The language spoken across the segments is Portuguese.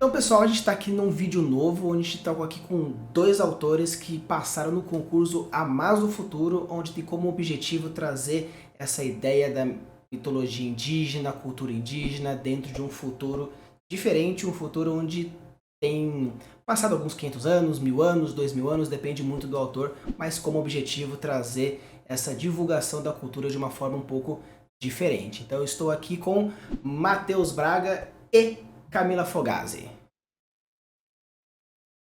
Então, pessoal, a gente está aqui num vídeo novo, onde a gente está aqui com dois autores que passaram no concurso A Mais do Futuro, onde tem como objetivo trazer essa ideia da mitologia indígena, cultura indígena, dentro de um futuro diferente, um futuro onde tem passado alguns 500 anos, 1000 anos, 2000 anos, depende muito do autor, mas como objetivo trazer essa divulgação da cultura de uma forma um pouco diferente. Então eu estou aqui com Matheus Braga e Camila Fogazzi.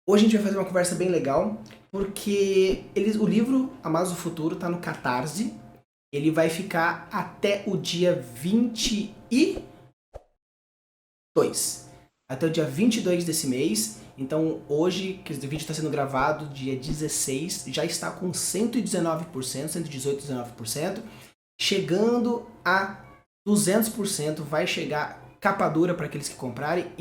Hoje a gente vai fazer uma conversa bem legal, porque o livro A Mais do Futuro está no Catarse. Ele vai ficar até o dia 22. Até o dia 22 desse mês. Então hoje, que o vídeo está sendo gravado, dia 16, já está com 119%, 118, 19%. Chegando a 200%, vai chegar capa dura para aqueles que comprarem.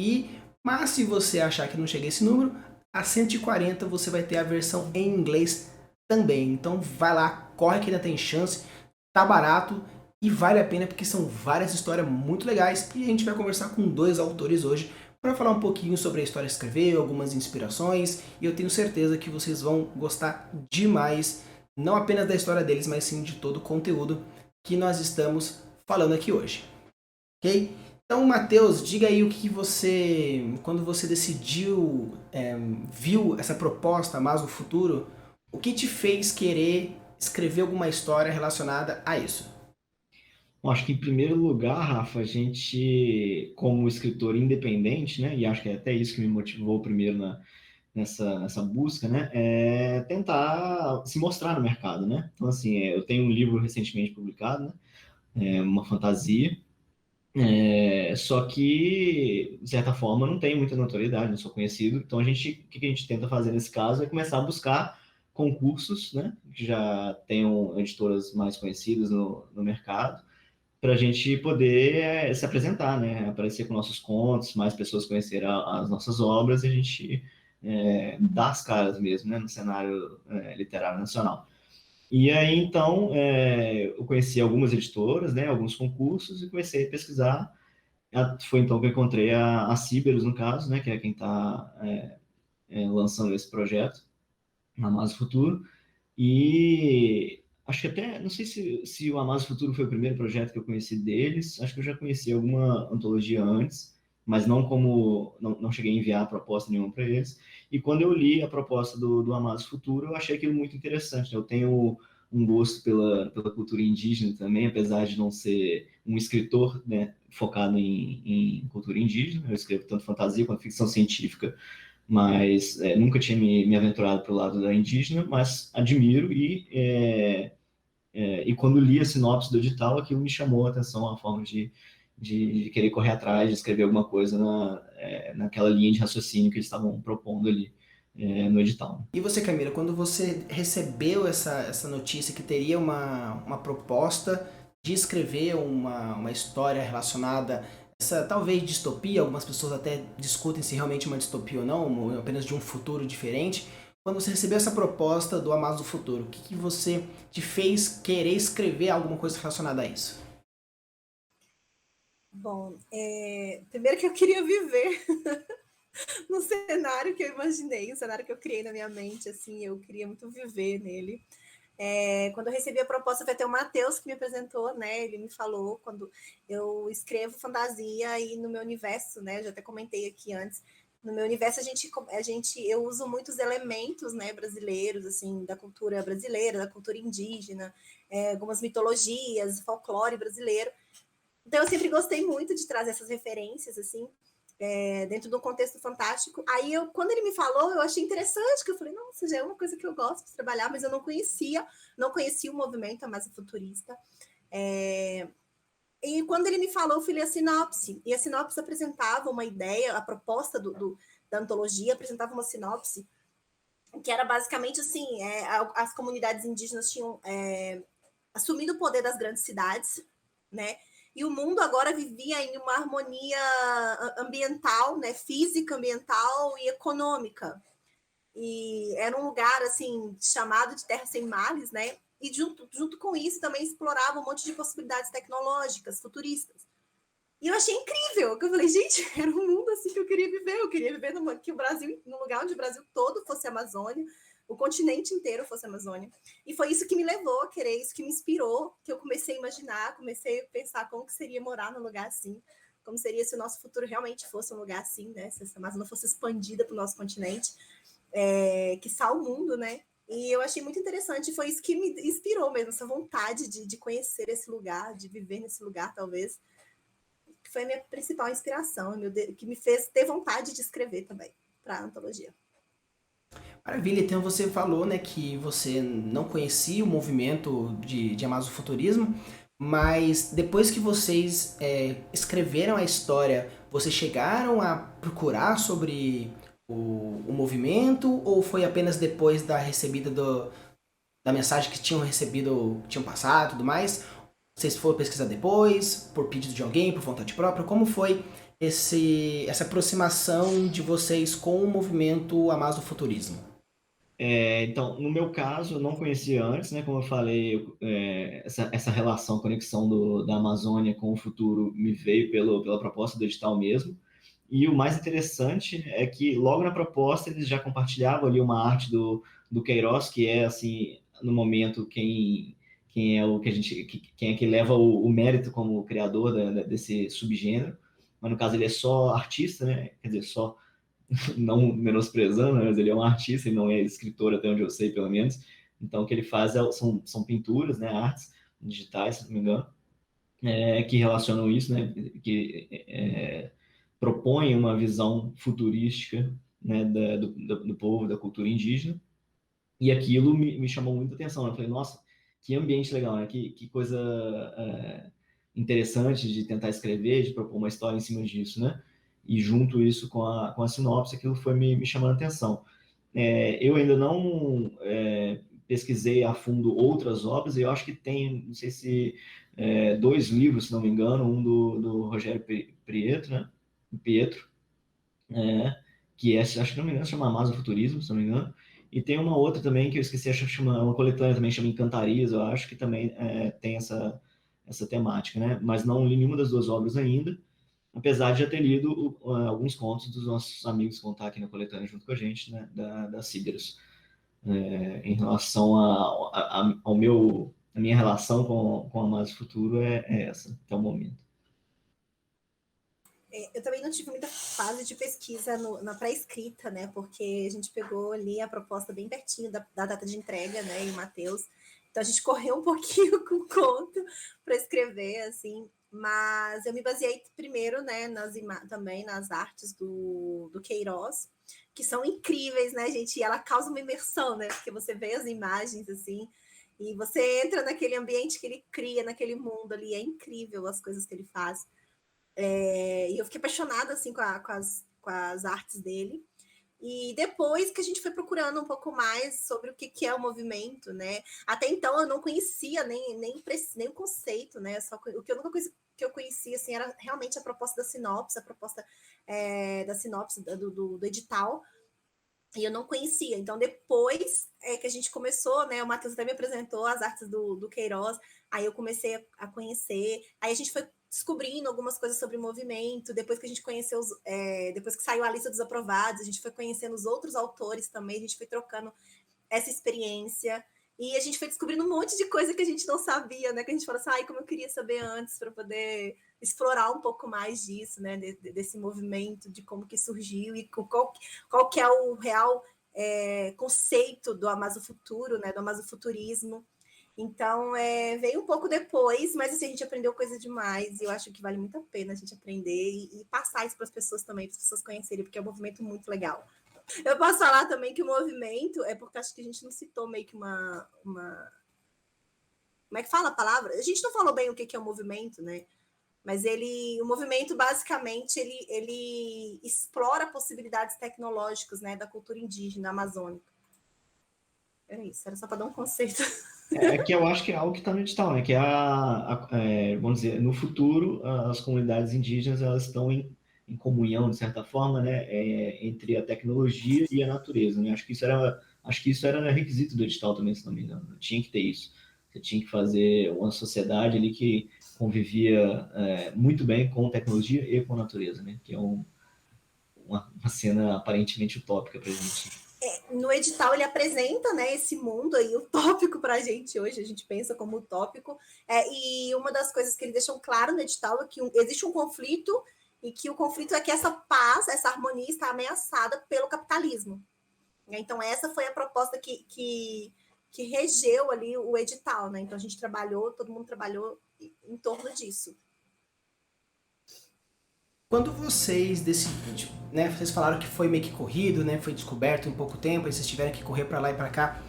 Mas se você achar que não chega esse número, a 140 você vai ter a versão em inglês também. Então vai lá, corre que ainda tem chance, tá barato e vale a pena porque são várias histórias muito legais e a gente vai conversar com dois autores hoje para falar um pouquinho sobre a história que escreveu, algumas inspirações, e eu tenho certeza que vocês vão gostar demais, não apenas da história deles, mas sim de todo o conteúdo que nós estamos falando aqui hoje. Ok? Então, Matheus, diga aí o que você, quando você decidiu, viu essa proposta Mais no Futuro, o que te fez querer escrever alguma história relacionada a isso? Bom, acho que em primeiro lugar, Rafa, a gente, como escritor independente, né, e acho que é até isso que me motivou primeiro nessa busca, né, é tentar se mostrar no mercado, né? Então, assim, eu tenho um livro recentemente publicado, né, uma fantasia, só que, de certa forma, não tem muita notoriedade, não sou conhecido, então o que a gente tenta fazer nesse caso é começar a buscar concursos, né, que já tenham editoras mais conhecidas no mercado, para a gente poder se apresentar, né? Aparecer com nossos contos, mais pessoas conhecerem as nossas obras e a gente dar as caras mesmo, né? No cenário literário nacional. E aí, então, eu conheci algumas editoras, né? Alguns concursos e comecei a pesquisar. Foi então que eu encontrei a Ciberos, no caso, né? Que é quem está lançando esse projeto, na Mais Futuro. E acho que até, não sei se o Amazon Futuro foi o primeiro projeto que eu conheci deles, acho que eu já conheci alguma antologia antes, mas não cheguei a enviar a proposta nenhuma para eles. E quando eu li a proposta do Amazon Futuro, eu achei aquilo muito interessante, né? Eu tenho um gosto pela cultura indígena também, apesar de não ser um escritor, né, focado em cultura indígena. Eu escrevo tanto fantasia quanto ficção científica, mas nunca tinha me aventurado para o lado da indígena, mas admiro e quando li a sinopse do edital, aquilo me chamou a atenção, a forma de querer correr atrás, de escrever alguma coisa naquela linha de raciocínio que eles estavam propondo ali no edital. E você, Camila, quando você recebeu essa notícia que teria uma proposta de escrever uma história relacionada a essa talvez distopia, algumas pessoas até discutem se realmente é uma distopia ou não, ou apenas de um futuro diferente. Quando você recebeu essa proposta do Amazo do Futuro, o que você te fez querer escrever alguma coisa relacionada a isso? Bom, primeiro que eu queria viver no cenário que eu imaginei, o cenário que eu criei na minha mente, assim, eu queria muito viver nele. Quando eu recebi a proposta, foi até o Matheus que me apresentou, né? Ele me falou quando eu escrevo fantasia e no meu universo, né? Eu já até comentei aqui antes. No meu universo, eu uso muitos elementos, né, brasileiros, assim, da cultura brasileira, da cultura indígena, algumas mitologias, folclore brasileiro. Então, eu sempre gostei muito de trazer essas referências, assim, dentro do contexto fantástico. Aí, quando ele me falou, eu achei interessante, que eu falei, nossa, já é uma coisa que eu gosto de trabalhar, mas eu não conhecia o movimento Amasa Futurista. E quando ele me falou, eu fui ler a sinopse, e a sinopse apresentava uma ideia, a proposta da antologia apresentava uma sinopse, que era basicamente assim, as comunidades indígenas tinham assumido o poder das grandes cidades, né? E o mundo agora vivia em uma harmonia ambiental, né? Física, ambiental e econômica. E era um lugar assim chamado de Terra Sem Males, né? E junto com isso também explorava um monte de possibilidades tecnológicas, futuristas. E eu achei incrível, que eu falei, gente, era um mundo assim que eu queria viver que o Brasil, no lugar onde o Brasil todo fosse Amazônia, o continente inteiro fosse Amazônia. E foi isso que me levou a querer, isso que me inspirou, que eu comecei a imaginar, comecei a pensar como que seria morar num lugar assim, como seria se o nosso futuro realmente fosse um lugar assim, né? Se essa Amazônia fosse expandida para o nosso continente, quiçá o mundo, né? E eu achei muito interessante, foi isso que me inspirou mesmo, essa vontade de conhecer esse lugar, de viver nesse lugar, talvez, que foi a minha principal inspiração, que me fez ter vontade de escrever também para a antologia. Maravilha, então você falou, né, que você não conhecia o movimento de amazofuturismo, mas depois que vocês escreveram a história, vocês chegaram a procurar sobre o movimento, ou foi apenas depois da recebida da mensagem que tinham recebido, que tinham passado e tudo mais? Vocês foram pesquisar depois, por pedido de alguém, por vontade própria? Como foi essa aproximação de vocês com o movimento amazofuturismo? Então, no meu caso, eu não conhecia antes, né? Como eu falei, essa relação, conexão da Amazônia com o futuro me veio pela proposta do edital mesmo. E o mais interessante é que logo na proposta eles já compartilhavam ali uma arte do Queiroz, que é, assim, no momento, quem é o que a gente, quem é que leva o mérito como criador desse subgênero. Mas no caso ele é só artista, né? Quer dizer, só não menosprezando, né, mas ele é um artista, ele não é escritor, até onde eu sei, pelo menos. Então, o que ele faz são pinturas, né, artes digitais, se não me engano, que relacionam isso, né, que propõem uma visão futurística, né, do povo, da cultura indígena. E aquilo me chamou muita atenção. Né? Eu falei, nossa, que ambiente legal, né? Que coisa interessante de tentar escrever, de propor uma história em cima disso, né? E junto isso com a sinopse, aquilo foi me chamando a atenção. Eu ainda não pesquisei a fundo outras obras, e eu acho que tem, não sei se 2 livros, se não me engano, um do Rogério Pietro, né? Pietro, que acho que não me engano, chama Amazofuturismo, se não me engano. E tem uma outra também que eu esqueci, acho que chama, uma coletânea também, chama Encantarias, eu acho que também tem essa temática, né? Mas não li nenhuma das 2 obras ainda, apesar de já ter lido alguns contos dos nossos amigos que vão estar aqui na coletânea junto com a gente, né? Da Cíderos. Em relação a minha relação com a Mais Futuro é essa, até o momento. Eu também não tive muita fase de pesquisa na pré-escrita, né? Porque a gente pegou ali a proposta bem pertinho da data de entrega, né? E o Matheus. Então a gente correu um pouquinho com o conto para escrever, assim. Mas eu me baseei primeiro, né? Também nas artes do Queiroz, que são incríveis, né, gente? E ela causa uma imersão, né? Porque você vê as imagens, assim, e você entra naquele ambiente que ele cria, naquele mundo ali. É incrível as coisas que ele faz. E eu fiquei apaixonada assim com as artes dele. E depois que a gente foi procurando um pouco mais sobre o que é o movimento, né? Até então eu não conhecia nem o conceito, né? A única coisa que eu conhecia assim, era realmente a proposta da sinopse, da sinopse do edital. E eu não conhecia. Então, depois que a gente começou, né? O Matheus até me apresentou as artes do Queiroz, aí eu comecei a conhecer, aí a gente foi descobrindo algumas coisas sobre o movimento, depois que a gente conheceu, depois que saiu a lista dos aprovados, a gente foi conhecendo os outros autores também, a gente foi trocando essa experiência, e a gente foi descobrindo um monte de coisa que a gente não sabia, né? Que a gente falou assim, ai, como eu queria saber antes para poder explorar um pouco mais disso, né? Desse movimento, de como que surgiu e qual que é o real conceito do Amazofuturo, né? Do Amazofuturismo. Então, veio um pouco depois, mas assim, a gente aprendeu coisa demais e eu acho que vale muito a pena a gente aprender e passar isso para as pessoas também, para as pessoas conhecerem, porque é um movimento muito legal. Eu posso falar também que o movimento, porque acho que a gente não citou meio que uma... Como é que fala a palavra? A gente não falou bem o que é o movimento, né? Mas o movimento, basicamente, ele explora possibilidades tecnológicas, né, da cultura indígena amazônica. Era isso, era só para dar um conceito. Que eu acho que é algo que está no edital, né? Que vamos dizer, no futuro, as comunidades indígenas elas estão em comunhão, de certa forma, né? Entre a tecnologia e a natureza, né? Acho que isso era requisito do edital também, se não me engano. Tinha que ter isso. Você tinha que fazer uma sociedade ali que convivia muito bem com tecnologia e com a natureza, né? Que é uma cena aparentemente utópica para a gente. No edital ele apresenta, né, esse mundo aí utópico para a gente hoje, a gente pensa como utópico, e uma das coisas que eles deixam claro no edital é que existe um conflito, e que o conflito é que essa paz, essa harmonia está ameaçada pelo capitalismo. Então essa foi a proposta que regeu ali o edital, né? Então a gente trabalhou, todo mundo trabalhou em torno disso. Quando vocês decidiram, né, vocês falaram que foi meio que corrido, né, foi descoberto em pouco tempo, aí vocês tiveram que correr para lá e para cá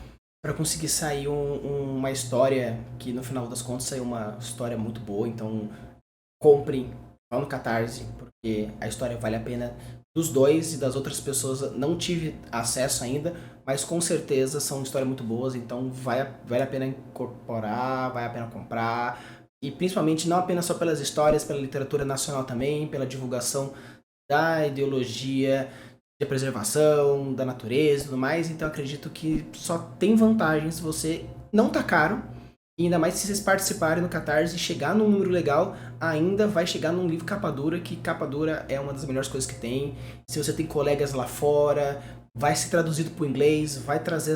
para conseguir sair uma história que no final das contas saiu uma história muito boa, então comprem lá no Catarse, porque a história vale a pena dos dois, e das outras pessoas não tive acesso ainda, mas com certeza são histórias muito boas, então vale a pena incorporar, vale a pena comprar. E principalmente não apenas só pelas histórias, pela literatura nacional também, pela divulgação da ideologia de preservação, da natureza e tudo mais. Então acredito que só tem vantagens se você não tá caro. E ainda mais se vocês participarem no Catarse e chegar num número legal, ainda vai chegar num livro capa dura, que capa dura é uma das melhores coisas que tem. Se você tem colegas lá fora, vai ser traduzido para o inglês, vai trazer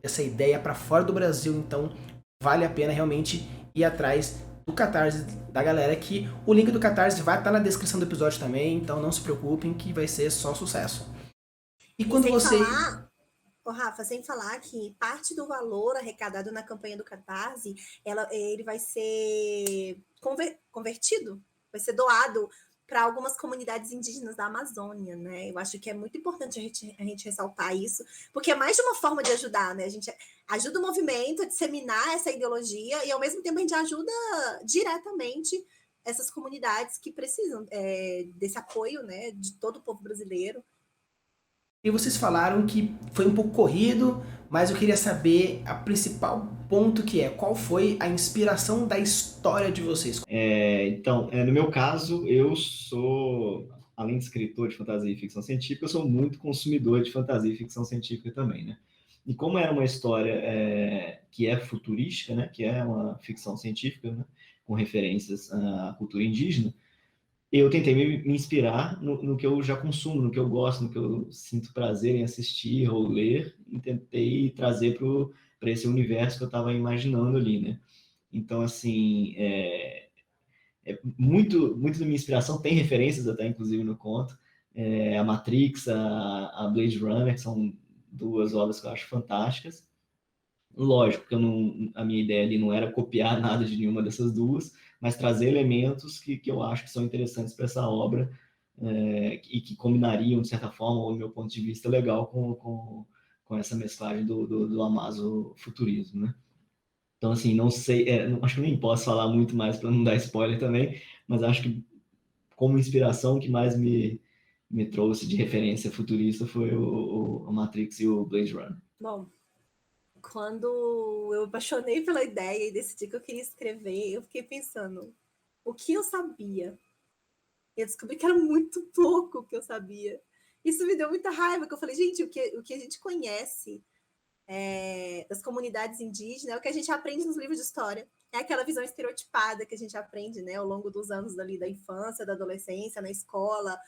essa ideia para fora do Brasil. Então vale a pena realmente ir atrás do Catarse da galera, que o link do Catarse vai estar na descrição do episódio também, então não se preocupem que vai ser só sucesso. E quando você... Rafa, sem falar que parte do valor arrecadado na campanha do Catarse, ele vai ser convertido, vai ser doado para algumas comunidades indígenas da Amazônia, né? Eu acho que é muito importante a gente ressaltar isso, porque é mais de uma forma de ajudar, né? A gente ajuda o movimento a disseminar essa ideologia e, ao mesmo tempo, a gente ajuda diretamente essas comunidades que precisam desse apoio, né, de todo o povo brasileiro. E vocês falaram que foi um pouco corrido, mas eu queria saber a principal ponto que é, qual foi a inspiração da história de vocês? Então, no meu caso, eu sou, além de escritor de fantasia e ficção científica, eu sou muito consumidor de fantasia e ficção científica também, né? E como era uma história que é futurística, né? Que é uma ficção científica, né? Com referências à cultura indígena, eu tentei me inspirar no que eu já consumo, no que eu gosto, no que eu sinto prazer em assistir ou ler, e tentei trazer para esse universo que eu estava imaginando ali, né? Então, assim, muito da minha inspiração tem referências até, inclusive, no conto. A Matrix, a Blade Runner, que são duas obras que eu acho fantásticas. Lógico que a minha ideia ali não era copiar nada de nenhuma dessas duas, mas trazer elementos que eu acho que são interessantes para essa obra e que combinariam, de certa forma, o meu ponto de vista, legal com essa mesclagem do amazo-futurismo, né? Então, assim, não sei, acho que nem posso falar muito mais para não dar spoiler também, mas acho que como inspiração, o que mais me trouxe de referência futurista foi o Matrix e o Blade Runner. Bom, quando eu apaixonei pela ideia e decidi que eu queria escrever, eu fiquei pensando, o que eu sabia? Eu descobri que era muito pouco o que eu sabia. Isso me deu muita raiva, que eu falei, gente, o que a gente conhece das comunidades indígenas é o que a gente aprende nos livros de história. É aquela visão estereotipada que a gente aprende, né, ao longo dos anos da infância, da adolescência, na escola,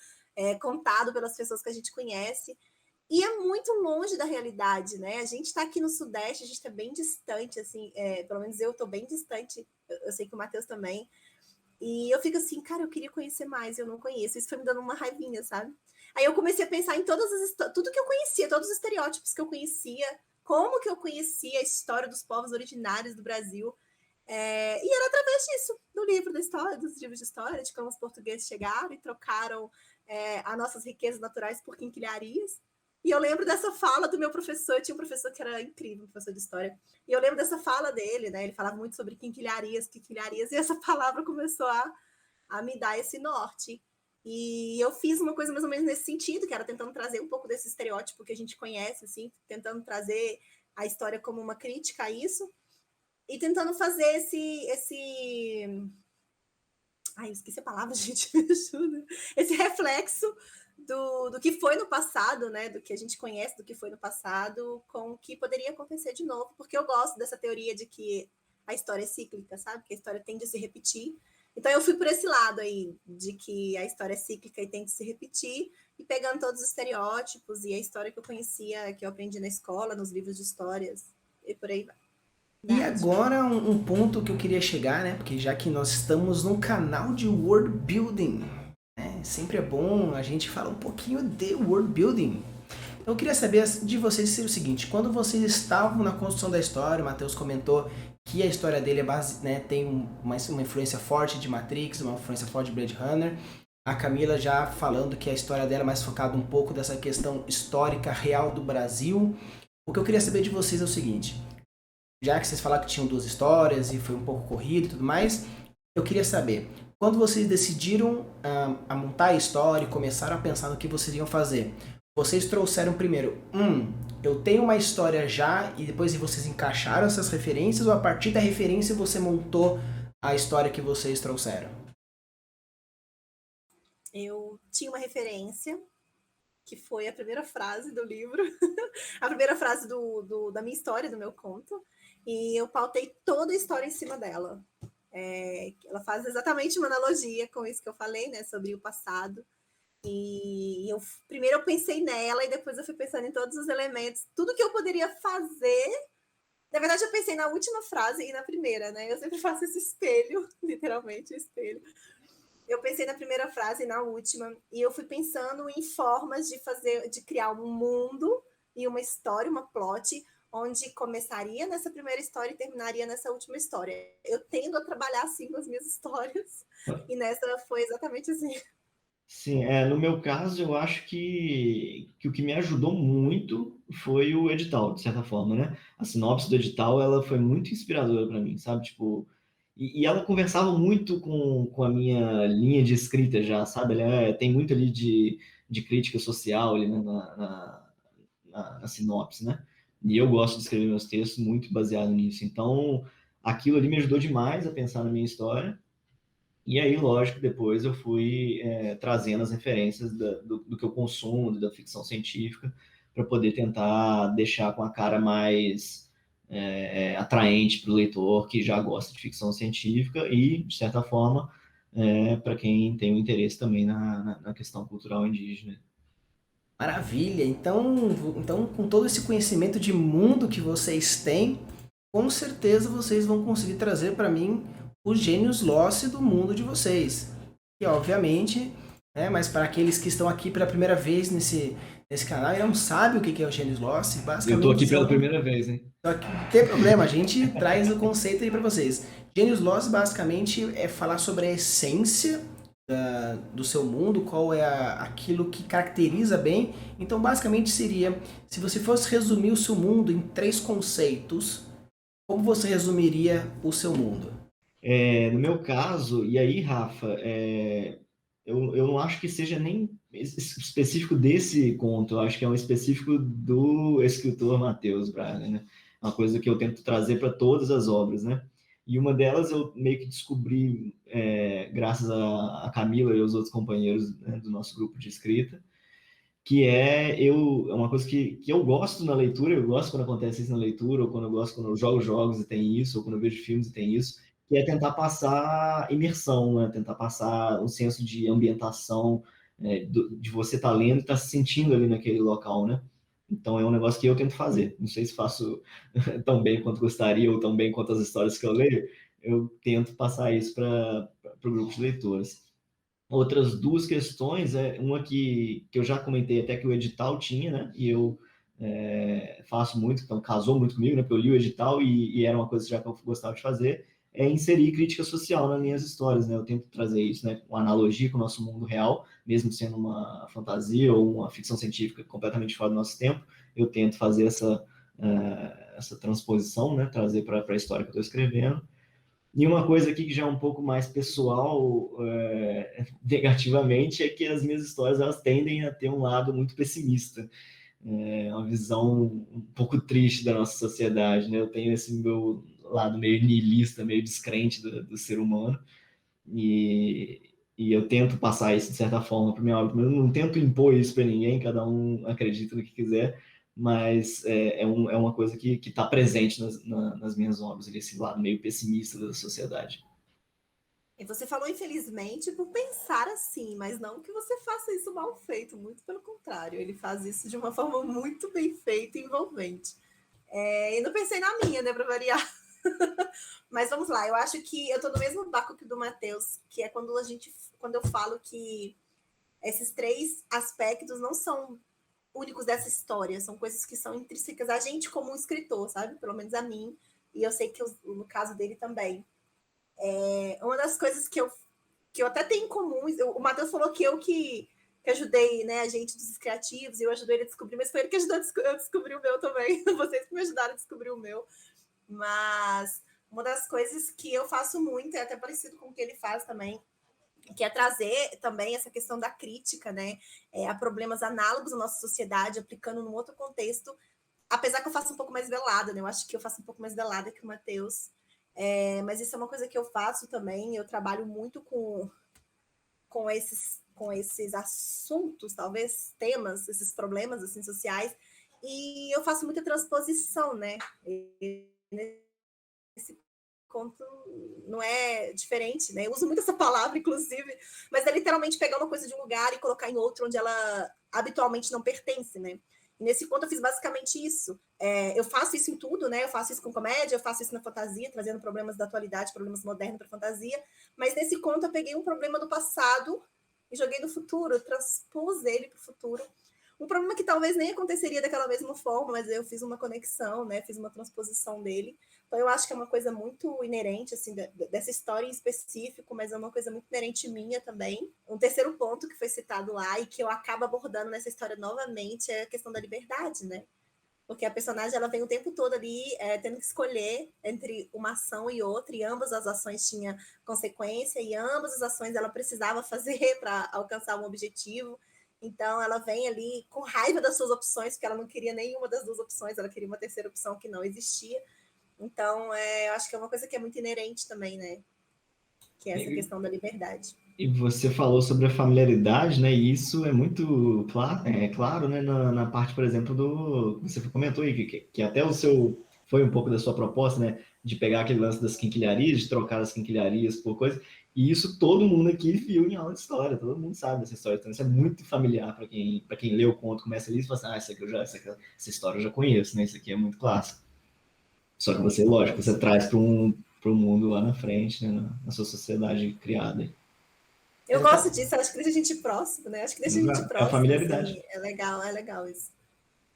contado pelas pessoas que a gente conhece. E é muito longe da realidade, né? A gente está aqui no Sudeste, a gente está bem distante, assim, pelo menos eu estou bem distante, eu sei que o Matheus também. E eu fico assim, cara, eu queria conhecer mais, eu não conheço. Isso foi me dando uma raivinha, sabe? Aí eu comecei a pensar em tudo que eu conhecia, todos os estereótipos que eu conhecia, como que eu conhecia a história dos povos originários do Brasil. E era através disso, do livro da história, dos livros de história, de como os portugueses chegaram e trocaram as nossas riquezas naturais por quinquilharias. E eu lembro dessa fala do meu professor, eu tinha um professor que era incrível, um professor de história, e eu lembro dessa fala dele, né? Ele falava muito sobre quinquilharias, e essa palavra começou a me dar esse norte. E eu fiz uma coisa mais ou menos nesse sentido, que era tentando trazer um pouco desse estereótipo que a gente conhece, assim, tentando trazer a história como uma crítica a isso, e tentando fazer Ai, eu esqueci a palavra, gente, me ajuda. Esse reflexo do que foi no passado, né? Do que a gente conhece do que foi no passado, com o que poderia acontecer de novo, porque eu gosto dessa teoria de que a história é cíclica, sabe? Que a história tende a se repetir. Então eu fui por esse lado aí, de que a história é cíclica e tem que se repetir, e pegando todos os estereótipos e a história que eu conhecia, que eu aprendi na escola, nos livros de histórias, e por aí vai. E agora um ponto que eu queria chegar, né? Porque já que nós estamos num canal de world building, né? Sempre é bom a gente falar um pouquinho de world building. Então eu queria saber de vocês o seguinte: quando vocês estavam na construção da história, o Matheus comentou que a história dele tem uma influência forte de Matrix, uma influência forte de Blade Runner. A Camila já falando que a história dela é mais focada um pouco dessa questão histórica real do Brasil. O que eu queria saber de vocês é o seguinte: já que vocês falaram que tinham 2 histórias e foi um pouco corrido e tudo mais, eu queria saber, quando vocês decidiram a montar a história e começaram a pensar no que vocês iam fazer, vocês trouxeram primeiro, eu tenho uma história já, e depois vocês encaixaram essas referências, ou a partir da referência você montou a história que vocês trouxeram? Eu tinha uma referência, que foi a primeira frase do livro, a primeira frase da minha história, do meu conto, e eu pautei toda a história em cima dela. Ela faz exatamente uma analogia com isso que eu falei, né, sobre o passado. E primeiro eu pensei nela e depois eu fui pensando em todos os elementos, tudo que eu poderia fazer. Na verdade, eu pensei na última frase e na primeira, né? Eu sempre faço esse espelho, literalmente espelho. Eu pensei na primeira frase e na última, e eu fui pensando em formas de criar um mundo e uma história, uma plot, onde começaria nessa primeira história e terminaria nessa última história. Eu tendo a trabalhar assim com as minhas histórias, e nessa foi exatamente assim. Sim, no meu caso, eu acho que o que me ajudou muito foi o edital, de certa forma, né? A sinopse do edital, ela foi muito inspiradora para mim, sabe? Tipo, e ela conversava muito com a minha linha de escrita já, sabe? Ela tem muito ali de crítica social ali, né? Na sinopse, né? E eu gosto de escrever meus textos muito baseado nisso. Então, aquilo ali me ajudou demais a pensar na minha história. E aí, lógico, depois eu fui trazendo as referências do que eu consumo, da ficção científica, para poder tentar deixar com a cara mais atraente para o leitor que já gosta de ficção científica e, de certa forma, para quem tem um interesse também na questão cultural indígena. Maravilha! Então, com todo esse conhecimento de mundo que vocês têm, com certeza vocês vão conseguir trazer para mim os gênios Lost do mundo de vocês. E, obviamente, né, mas para aqueles que estão aqui pela primeira vez nesse canal e não sabem o que é o Gênios Lost, basicamente... Eu estou aqui pela primeira vez, hein? Só que não tem problema, a gente traz o conceito aí para vocês. Gênios Lost, basicamente, é falar sobre a essência do seu mundo, qual é aquilo que caracteriza bem. Então, basicamente, seria, se você fosse resumir o seu mundo em 3 conceitos, como você resumiria o seu mundo? No meu caso, e aí, Rafa, eu não acho que seja nem específico desse conto, eu acho que é um específico do escritor Matheus Braga, né? Uma coisa que eu tento trazer para todas as obras, né? E uma delas eu meio que descobri graças a Camila e aos outros companheiros, né, do nosso grupo de escrita, que é uma coisa que eu gosto na leitura, eu gosto quando acontece isso na leitura, ou quando eu jogo jogos e tem isso, ou quando eu vejo filmes e tem isso, que é tentar passar imersão, né? Tentar passar um senso de ambientação, de você estar lendo e estar se sentindo ali naquele local, né? Então é um negócio que eu tento fazer. Não sei se faço tão bem quanto gostaria, ou tão bem quanto as histórias que eu leio, eu tento passar isso para o grupo de leitores. Outras 2 questões, uma que eu já comentei até que o edital tinha, né? E eu faço muito, então casou muito comigo, né? Porque eu li o edital e era uma coisa já que eu gostava de fazer, é inserir crítica social nas minhas histórias, né? Eu tento trazer isso, né? Uma analogia com o nosso mundo real, mesmo sendo uma fantasia ou uma ficção científica completamente fora do nosso tempo, eu tento fazer essa transposição, né? Trazer para a história que eu estou escrevendo. E uma coisa aqui que já é um pouco mais pessoal, negativamente, é que as minhas histórias elas tendem a ter um lado muito pessimista, uma visão um pouco triste da nossa sociedade, né? Eu tenho esse meu lado meio niilista, meio descrente do ser humano, e eu tento passar isso de certa forma para minha obra. Eu não tento impor isso para ninguém, cada um acredita no que quiser, mas é uma coisa que está presente nas minhas obras, esse lado meio pessimista da sociedade. E você falou infelizmente por pensar assim, mas não que você faça isso mal feito, muito pelo contrário, ele faz isso de uma forma muito bem feita e envolvente. E não pensei na minha, né, para variar. Mas vamos lá, eu acho que eu tô no mesmo barco que o do Matheus, que é quando eu falo que esses três aspectos não são únicos dessa história, são coisas que são intrínsecas a gente como um escritor, sabe? Pelo menos a mim, e eu sei que no caso dele também. Uma das coisas que eu até tenho em comum, o Matheus falou que ajudei, né, a gente dos criativos, e eu ajudei ele a descobrir, mas foi ele que ajudou a descobrir o meu também, vocês que me ajudaram a descobrir o meu. Mas uma das coisas que eu faço muito, é até parecido com o que ele faz também, que é trazer também essa questão da crítica, né, a problemas análogos à nossa sociedade, aplicando num outro contexto, apesar que eu faço um pouco mais velada, né, eu acho que eu faço um pouco mais velada que o Matheus, mas isso é uma coisa que eu faço também, eu trabalho muito com esses assuntos, talvez temas, esses problemas assim, sociais, e eu faço muita transposição, né, esse conto não é diferente, né? Eu uso muito essa palavra, inclusive, mas é literalmente pegar uma coisa de um lugar e colocar em outro onde ela habitualmente não pertence, né? E nesse conto eu fiz basicamente isso. Eu faço isso em tudo, né? Eu faço isso com comédia, eu faço isso na fantasia, trazendo problemas da atualidade, problemas modernos para fantasia. Mas nesse conto eu peguei um problema do passado e joguei no futuro, transpus ele para o futuro. Um problema que talvez nem aconteceria daquela mesma forma, mas eu fiz uma conexão, né? Fiz uma transposição dele. Então eu acho que é uma coisa muito inerente, assim, dessa história em específico, mas é uma coisa muito inerente minha também. Um terceiro ponto que foi citado lá e que eu acabo abordando nessa história novamente é a questão da liberdade, né? Porque a personagem ela vem o tempo todo ali tendo que escolher entre uma ação e outra, e ambas as ações tinham consequência, e ambas as ações ela precisava fazer para alcançar um objetivo. Então ela vem ali com raiva das suas opções, porque ela não queria nenhuma das duas opções, ela queria uma terceira opção que não existia. Então, eu acho que é uma coisa que é muito inerente também, né? Que é essa questão da liberdade. E você falou sobre a familiaridade, né? E isso é muito claro, claro, né? Na parte, por exemplo, do você comentou aí que até o seu foi um pouco da sua proposta, né? De pegar aquele lance das quinquilharias, de trocar as quinquilharias por coisa. E isso todo mundo aqui viu em aula de história, todo mundo sabe dessa história. Então isso é muito familiar para quem lê o conto, começa ali e fala assim, essa história eu já conheço, né? Isso aqui é muito clássico. Só que você, lógico, você traz para um mundo lá na frente, né? Na sua sociedade criada. Eu gosto disso, acho que deixa a gente próximo, né? Acho que deixa a gente É a próximo, familiaridade. assim, é legal isso.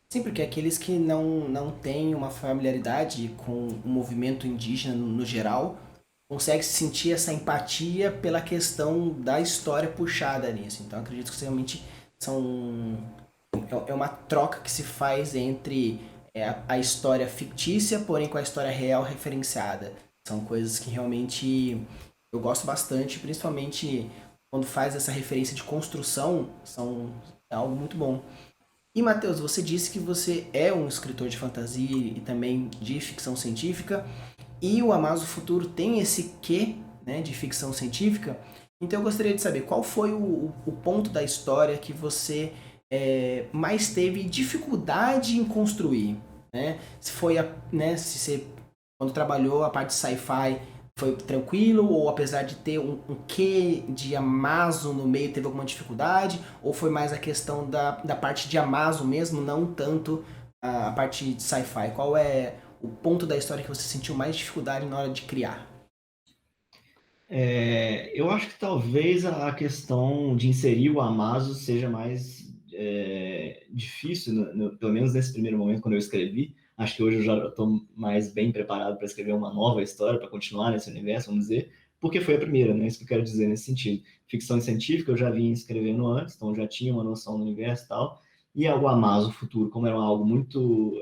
Sim, porque aqueles que não têm uma familiaridade com o movimento indígena no geral, conseguem sentir essa empatia pela questão da história puxada nisso. Então acredito que realmente é uma troca que se faz entre a história fictícia, porém com a história real referenciada. São coisas que realmente eu gosto bastante, principalmente quando faz essa referência de construção, é algo muito bom. E Matheus, você disse que você é um escritor de fantasia e também de ficção científica, e o Amazo Futuro tem esse quê, né, de ficção científica. Então eu gostaria de saber qual foi o ponto da história que você mais teve dificuldade em construir, né? Se foi se você quando trabalhou a parte de sci-fi foi tranquilo, ou apesar de ter um quê de Amazo no meio, teve alguma dificuldade, ou foi mais a questão da parte de Amazo mesmo, não tanto a parte de sci-fi? Qual é o ponto da história que você sentiu mais dificuldade na hora de criar? Eu acho que talvez a questão de inserir o Amazo seja mais difícil, pelo menos nesse primeiro momento, quando eu escrevi. Acho que hoje eu já estou mais bem preparado para escrever uma nova história, para continuar nesse universo, vamos dizer, porque foi a primeira, né? Isso que eu quero dizer nesse sentido. Ficção científica eu já vinha escrevendo antes, então já tinha uma noção do universo e tal. E o Amazo Futuro, como era algo muito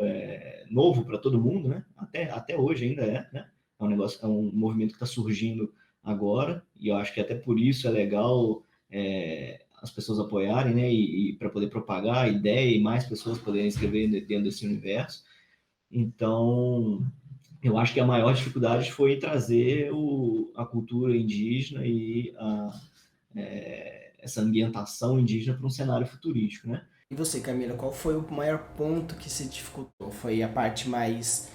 novo para todo mundo, né? Até hoje ainda né? É um negócio, é um movimento que está surgindo agora, e eu acho que até por isso é legal as pessoas apoiarem, né, e para poder propagar a ideia e mais pessoas poderem escrever dentro desse universo. Então, eu acho que a maior dificuldade foi trazer a cultura indígena e essa ambientação indígena para um cenário futurístico, né? E você, Camila, qual foi o maior ponto que se dificultou? Foi a parte mais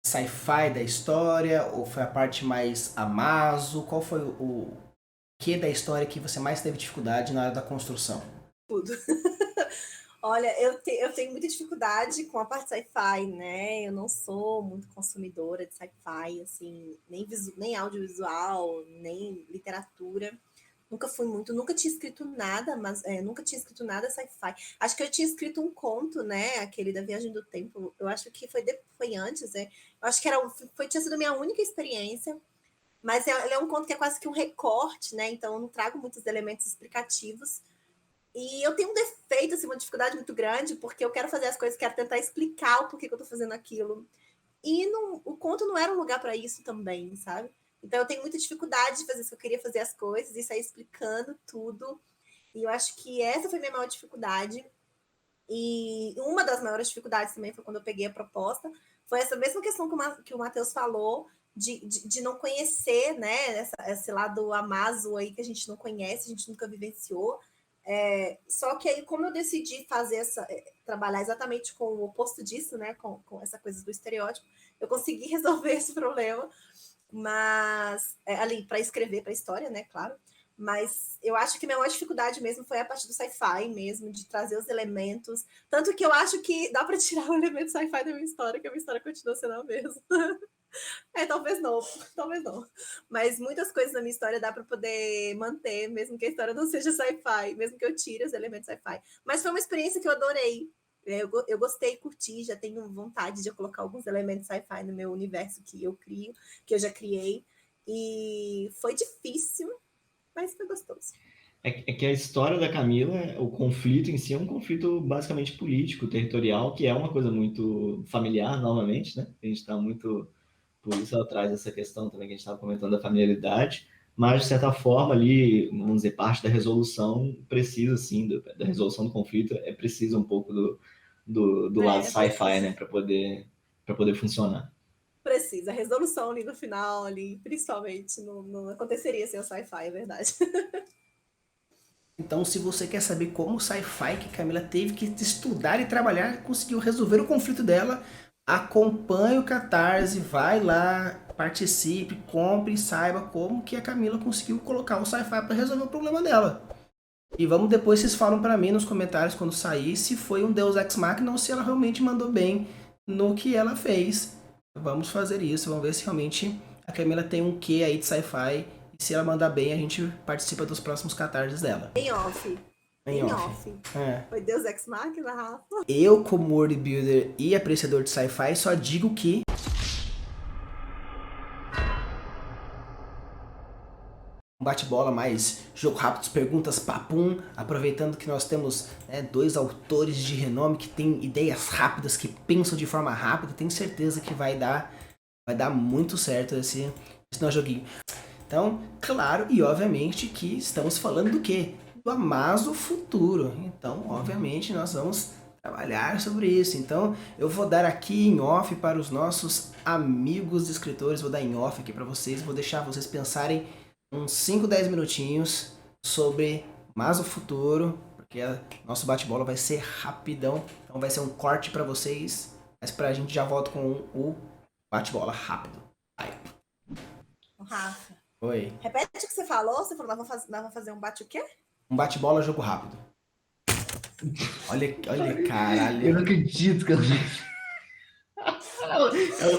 sci-fi da história, ou foi a parte mais Amazo? Qual foi que da história que você mais teve dificuldade na hora da construção? Tudo. Olha, eu tenho muita dificuldade com a parte sci-fi, né? Eu não sou muito consumidora de sci-fi, assim, nem audiovisual, nem literatura. Nunca fui muito, nunca tinha escrito nada, mas nunca tinha escrito nada sci-fi. Acho que eu tinha escrito um conto, né? Aquele da Viagem do Tempo. Eu acho que foi antes, né? Eu acho que tinha sido a minha única experiência. Mas ele é um conto que é quase que um recorte, né? Então eu não trago muitos elementos explicativos. E eu tenho um defeito, assim, uma dificuldade muito grande, porque eu quero fazer as coisas, quero tentar explicar o porquê que eu tô fazendo aquilo. E o conto não era um lugar para isso também, sabe? Então eu tenho muita dificuldade de fazer isso, eu queria fazer as coisas e sair explicando tudo. E eu acho que essa foi a minha maior dificuldade. E uma das maiores dificuldades também foi quando eu peguei a proposta, foi essa mesma questão que o Matheus falou, de não conhecer, né, esse lado Amazo aí que a gente não conhece, a gente nunca vivenciou. Só que aí, como eu decidi trabalhar exatamente com o oposto disso, né, com essa coisa do estereótipo, eu consegui resolver esse problema, mas ali para escrever para a história, né, claro. Mas eu acho que a minha maior dificuldade mesmo foi a parte do sci-fi mesmo, de trazer os elementos. Tanto que eu acho que dá para tirar o elemento sci-fi da minha história, que a minha história continua sendo a mesma. Talvez não, talvez não. Mas muitas coisas na minha história dá para poder manter, mesmo que a história não seja sci-fi, mesmo que eu tire os elementos sci-fi. Mas foi uma experiência que eu adorei. Eu gostei, curti, já tenho vontade de colocar alguns elementos sci-fi no meu universo que eu crio, que eu já criei. E foi difícil, mas foi gostoso. É que a história da Camila, o conflito em si é um conflito basicamente político, territorial, que é uma coisa muito familiar, novamente, né? A gente está muito, por isso ela traz essa questão também que a gente estava comentando da familiaridade, mas de certa forma ali, vamos dizer, parte da resolução precisa sim, da resolução do conflito é preciso um pouco do lado sci-fi, né? Para poder funcionar. Precisa. A resolução ali no final, ali, principalmente, não aconteceria sem o sci-fi, é verdade. Então, se você quer saber como o sci-fi que Camila teve que estudar e trabalhar conseguiu resolver o conflito dela, acompanhe o Catarse, vai lá, participe, compre e saiba como que a Camila conseguiu colocar o sci-fi para resolver o problema dela. E vamos depois, vocês falam para mim nos comentários quando sair se foi um Deus Ex Machina ou se ela realmente mandou bem no que ela fez. Vamos fazer isso, vamos ver se realmente a Camila tem um quê aí de sci-fi. E se ela mandar bem, a gente participa dos próximos catarses dela. Em off. Em off. Foi Deus Ex Machina, Rafa? Eu, como world builder e apreciador de sci-fi, só digo que um bate-bola mais jogo rápido, perguntas papum, aproveitando que nós temos dois autores de renome que têm ideias rápidas, que pensam de forma rápida, tenho certeza que vai dar muito certo esse nosso joguinho. Então, claro e obviamente que estamos falando do quê? Do Amazo Futuro. Então, obviamente, nós vamos trabalhar sobre isso. Então, eu vou dar aqui em off para os nossos amigos escritores, vou dar em off aqui para vocês, vou deixar vocês pensarem uns 5, 10 minutinhos sobre Amazo Futuro, porque nosso bate-bola vai ser rapidão, então vai ser um corte para vocês, mas pra gente já volta com o bate-bola rápido. Vai. Rafa. Oi. Repete o que você falou. Você falou, nós vamos fazer um bate o quê? Um bate-bola, jogo rápido. Olha, caralho. Eu não acredito que ela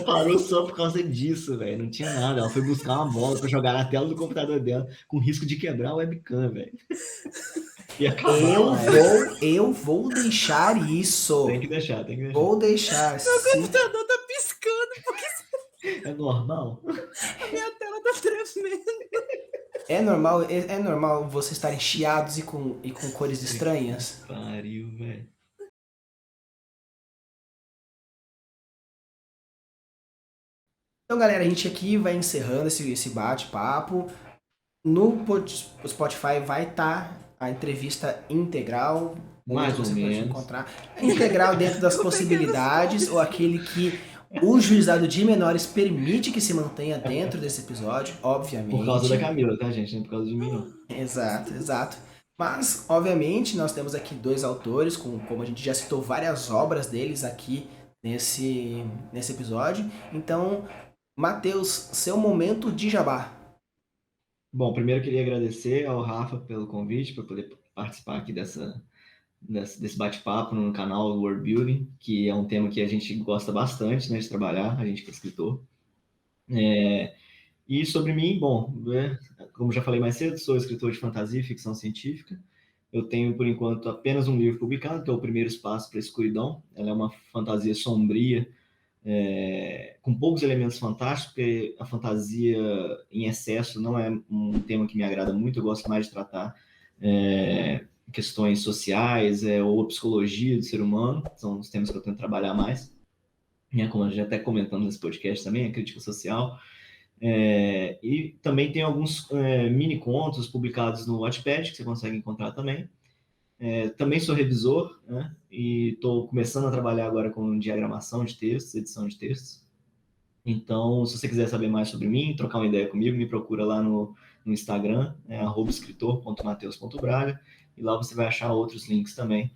parou só por causa disso, velho. Não tinha nada. Ela foi buscar uma bola pra jogar na tela do computador dela, com risco de quebrar o webcam, velho. Eu vou deixar isso. Tem que deixar. Vou deixar. Meu computador tá piscando, porque é normal? A minha tela tá tremendo. É normal vocês estarem chiados e com cores estranhas? Pariu, velho. Então, galera, a gente aqui vai encerrando esse bate-papo. No Spotify vai estar a entrevista integral. Mais ou menos. Encontrar integral dentro das possibilidades, ou aquele que o juizado de menores permite que se mantenha dentro desse episódio, obviamente. Por causa da Camila, tá, gente? Não é por causa de mim, não. Exato. Mas, obviamente, nós temos aqui dois autores, como a gente já citou várias obras deles aqui nesse episódio. Então, Matheus, seu momento de jabá. Bom, primeiro eu queria agradecer ao Rafa pelo convite, para poder participar aqui desse bate-papo no canal World Building, que é um tema que a gente gosta bastante, né, de trabalhar, a gente que é escritor. E sobre mim, bom, né, como já falei mais cedo, sou escritor de fantasia e ficção científica. Eu tenho, por enquanto, apenas um livro publicado, que é O Primeiro Espaço para a Escuridão. Ela é uma fantasia sombria, com poucos elementos fantásticos, porque a fantasia em excesso não é um tema que me agrada muito. Eu gosto mais de tratar questões sociais ou psicologia do ser humano. São os temas que eu tento trabalhar mais. Como a gente já até comentamos nesse podcast também, a crítica social. E também tem alguns mini contos publicados no Wattpad, que você consegue encontrar também. Também sou revisor, né? E estou começando a trabalhar agora com diagramação de textos, edição de textos. Então, se você quiser saber mais sobre mim, trocar uma ideia comigo, me procura lá no Instagram, @escritor.mateus.braga, e lá você vai achar outros links também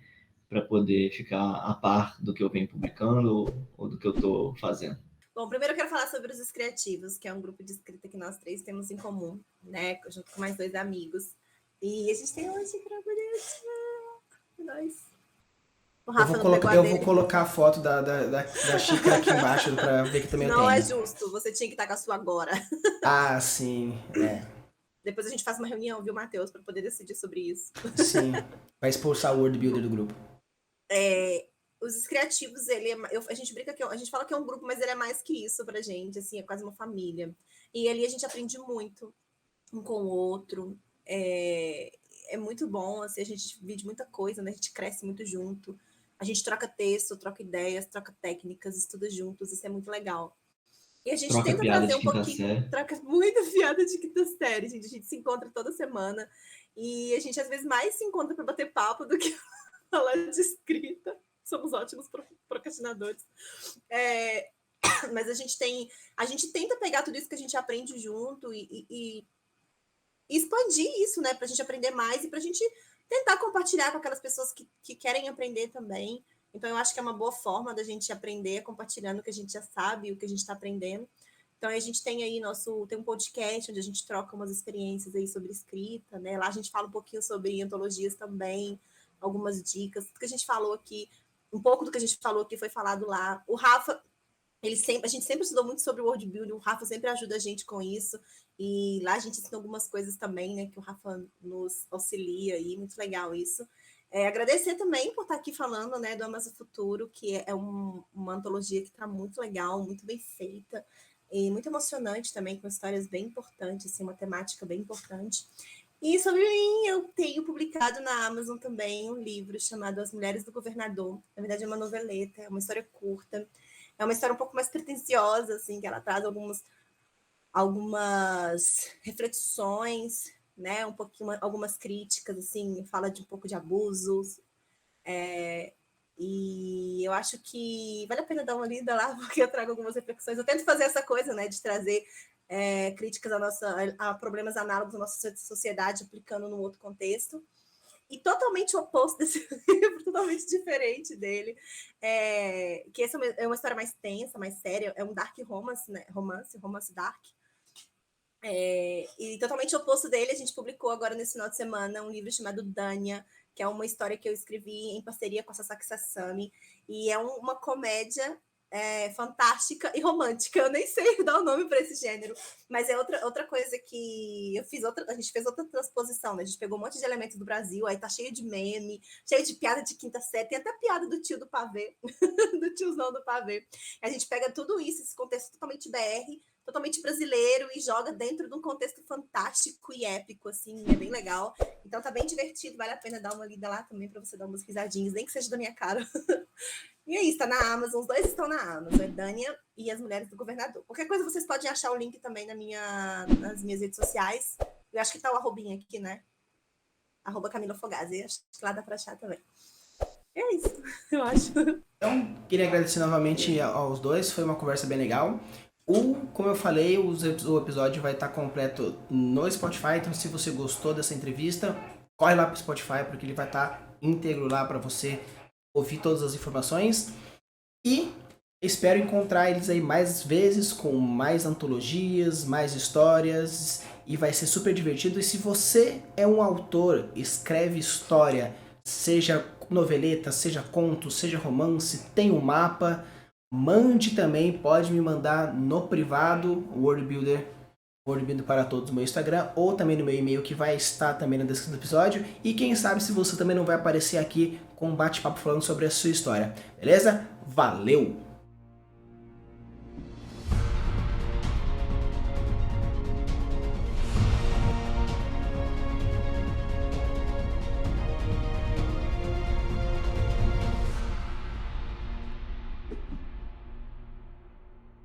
para poder ficar a par do que eu venho publicando ou do que eu estou fazendo. Bom, primeiro eu quero falar sobre os Escriativos, que é um grupo de escrita que nós três temos em comum, né? Junto com mais 2 amigos. E a gente tem uma xícara bonita. Nós. O Rafa eu vou colocar a foto da xícara aqui embaixo para ver que também eu tenho. Não é justo, você tinha que estar com a sua agora. Ah, sim, Depois a gente faz uma reunião, viu, Matheus, para poder decidir sobre isso. Sim, vai expulsar o World Builder do grupo. Os Escriativos, a gente brinca que a gente fala que é um grupo, mas ele é mais que isso pra gente, assim, é quase uma família. E ali a gente aprende muito um com o outro. É muito bom, assim, a gente vive muita coisa, né? A gente cresce muito junto. A gente troca texto, troca ideias, troca técnicas, estuda juntos, isso é muito legal. E a gente tenta trazer um pouquinho, troca muita piada de quinta série, gente. A gente se encontra toda semana e a gente às vezes mais se encontra para bater papo do que falar de escrita. Somos ótimos procrastinadores. Mas a gente tenta pegar tudo isso que a gente aprende junto e expandir isso, né? Para a gente aprender mais e para a gente tentar compartilhar com aquelas pessoas que querem aprender também. Então, eu acho que é uma boa forma da gente aprender compartilhando o que a gente já sabe, o que a gente está aprendendo. Então, a gente tem aí tem um podcast onde a gente troca umas experiências aí sobre escrita, né? Lá a gente fala um pouquinho sobre antologias também, algumas dicas. Tudo que a gente falou aqui, um pouco do que a gente falou aqui foi falado lá. O Rafa, a gente sempre estudou muito sobre o World Building, o Rafa sempre ajuda a gente com isso. E lá a gente ensina algumas coisas também, né? Que o Rafa nos auxilia aí, muito legal isso. Agradecer também por estar aqui falando, né, do Amas o Futuro, que é uma antologia que está muito legal, muito bem feita e muito emocionante também, com histórias bem importantes, assim, uma temática bem importante. E sobre mim, eu tenho publicado na Amazon também um livro chamado As Mulheres do Governador. Na verdade, é uma noveleta, é uma história curta. É uma história um pouco mais pretensiosa, assim, que ela traz algumas reflexões, né, algumas críticas, assim, fala de um pouco de abusos, e eu acho que vale a pena dar uma lida lá, porque eu trago algumas reflexões. Eu tento fazer essa coisa, né, de trazer críticas a problemas análogos da nossa sociedade, aplicando num outro contexto. E totalmente o oposto desse livro, totalmente diferente dele, que essa é uma história mais tensa, mais séria, é um dark romance, né? Romance dark. E totalmente oposto dele, a gente publicou agora nesse final de semana um livro chamado Dania, que é uma história que eu escrevi em parceria com a Sasaki Sasami, e é uma comédia fantástica e romântica. Eu nem sei dar o nome para esse gênero, mas é outra coisa que eu fiz, a gente fez outra transposição, né? A gente pegou um monte de elementos do Brasil, aí tá cheio de meme, cheio de piada de quinta série, tem até piada do tio do pavê, do tiozão do pavê. A gente pega tudo isso, esse contexto totalmente BR, totalmente brasileiro, e joga dentro de um contexto fantástico e épico, assim, é bem legal. Então tá bem divertido, vale a pena dar uma lida lá também, para você dar umas risadinhas, nem que seja da minha cara. E é isso, tá na Amazon, os 2 estão na Amazon, Dania e As Mulheres do Governador. Qualquer coisa vocês podem achar o link também nas minhas redes sociais. Eu acho que tá o arrobinha aqui, né? @Camila Fogazzi, acho que lá dá pra achar também. É isso, eu acho. Então, queria agradecer novamente aos 2, foi uma conversa bem legal. Como eu falei, o episódio vai estar completo no Spotify, então se você gostou dessa entrevista, corre lá pro Spotify, porque ele vai estar íntegro lá para você ouvir todas as informações. E espero encontrar eles aí mais vezes, com mais antologias, mais histórias e vai ser super divertido. E se você é um autor, escreve história, seja noveleta, seja conto, seja romance, tem um mapa, mande também, pode me mandar no privado, Worldbuilder para todos no meu Instagram, ou também no meu e-mail que vai estar também na descrição do episódio. E quem sabe se você também não vai aparecer aqui com um bate-papo falando sobre a sua história. Beleza? Valeu!